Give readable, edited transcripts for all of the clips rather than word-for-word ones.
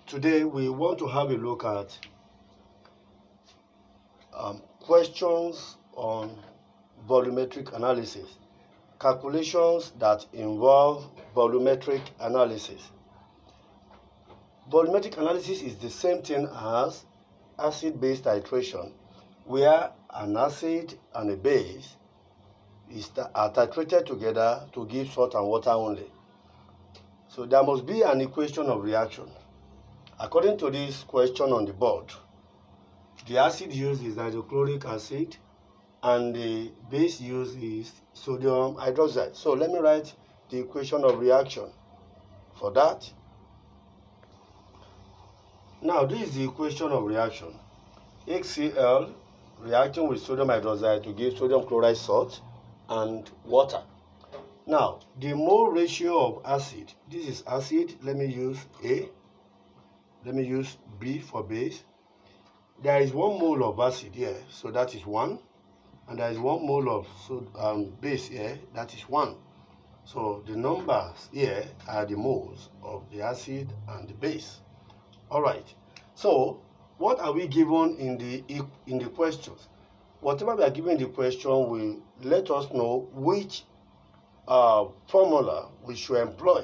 Today we want to have a look at questions on volumetric analysis, calculations that involve volumetric analysis. Volumetric analysis is the same thing as acid-base titration, where an acid and a base are titrated together to give salt and water only. So there must be an equation of reaction. According to this question on the board, the acid used is hydrochloric acid and the base used is sodium hydroxide. So let me write the equation of reaction for that. Now this is the equation of reaction. HCl reacting with sodium hydroxide to give sodium chloride salt and water. Now the mole ratio of acid, this is acid, let me use A, let me use B for base. There is 1 mole of acid here, so that is 1, and there is 1 mole of base here, that is 1. So the numbers here are the moles of the acid and the base. Alright, so what are we given in the questions? Whatever we are given in the question will let us know which formula we should employ.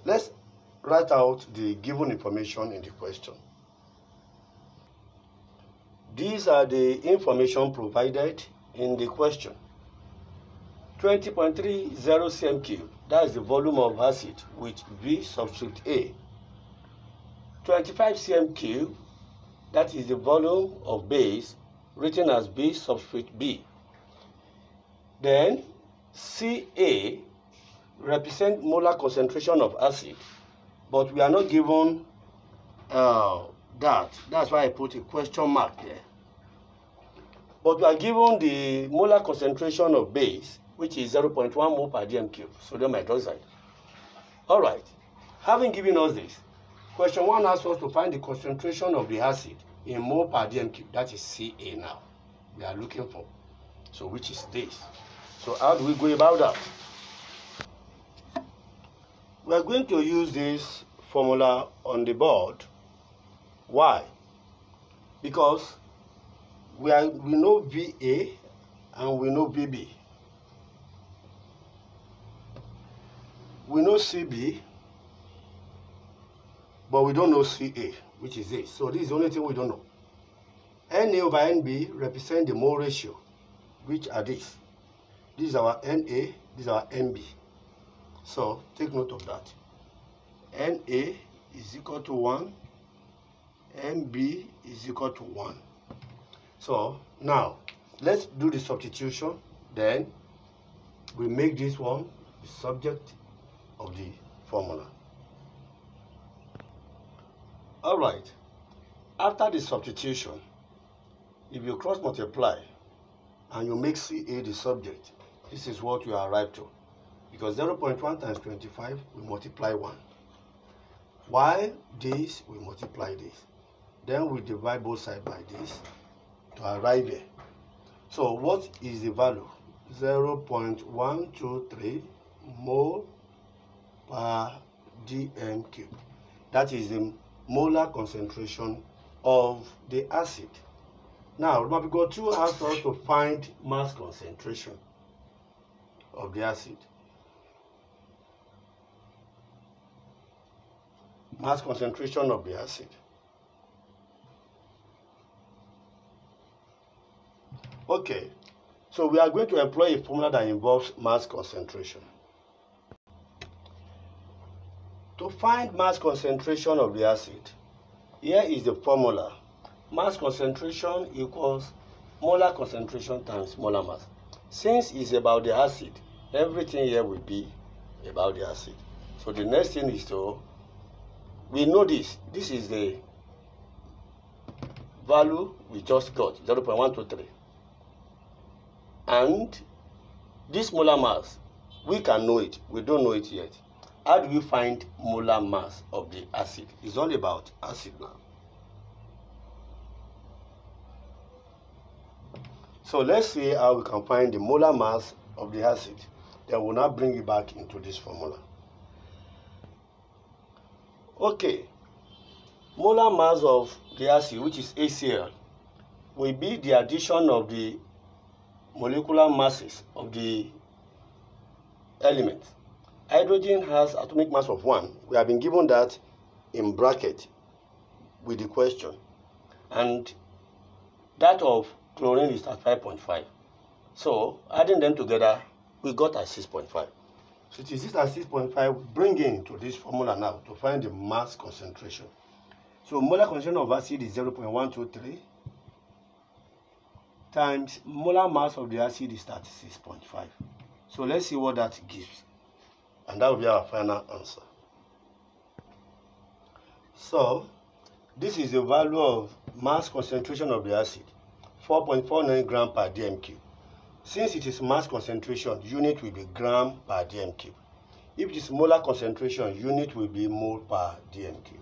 Let's write out the given information in the question. These are the information provided in the question. 20.30 cm cube, that is the volume of acid with V subscript A. 25 cm cube, that is the volume of base written as B subscript B. Then Ca represent molar concentration of acid, but we are not given that. That's why I put a question mark there. But we are given the molar concentration of base, which is 0.1 mole per dm cube, sodium hydroxide. All right, having given us this, question 1 asks us to find the concentration of the acid in mole per dm cube. That is Ca now we are looking for. So which is this? So how do we go about that? We are going to use this formula on the board. Why? Because we know VA and we know VB. We know CB, but we don't know CA, which is this. So this is the only thing we don't know. NA over NB represent the mole ratio, which are this. This is our NA, this is our NB. So take note of that. NA is equal to 1, NB is equal to 1. So now let's do the substitution. Then we make this one the subject of the formula. All right. After the substitution, if you cross multiply and you make Ca the subject, this is what you arrive to. Because 0.1 times 25 we multiply 1. While this we multiply this. Then we divide both sides by this to arrive here. So what is the value? 0.123 mole per dm cube. That is the molar concentration of the acid. Now, remember, go 2 asks us to find mass concentration of the acid. Mass concentration of the acid. Okay, so we are going to employ a formula that involves mass concentration. To find mass concentration of the acid, here is the formula. Mass concentration equals molar concentration times molar mass. Since it's about the acid, everything here will be about the acid. So the next thing is we know this. This is the value we just got, 0.123. And this molar mass, we can know it. We don't know it yet. How do we find molar mass of the acid? It's all about acid now. So let's see how we can find the molar mass of the acid. Then we'll now bring it back into this formula. Okay, molar mass of the acid, which is HCl, will be the addition of the molecular masses of the element. Hydrogen has atomic mass of 1. We have been given that in bracket with the question. And that of chlorine is at 5.5. So adding them together, we got at 6.5. So it is this at 6.5, bring into this formula now to find the mass concentration. So molar concentration of acid is 0.123 times molar mass of the acid is 36.5. So let's see what that gives. And that will be our final answer. So this is the value of mass concentration of the acid, 4.49 gram per dm cube. Since it is mass concentration, unit will be gram per dm cube. If it is molar concentration, unit will be mole per dm cube.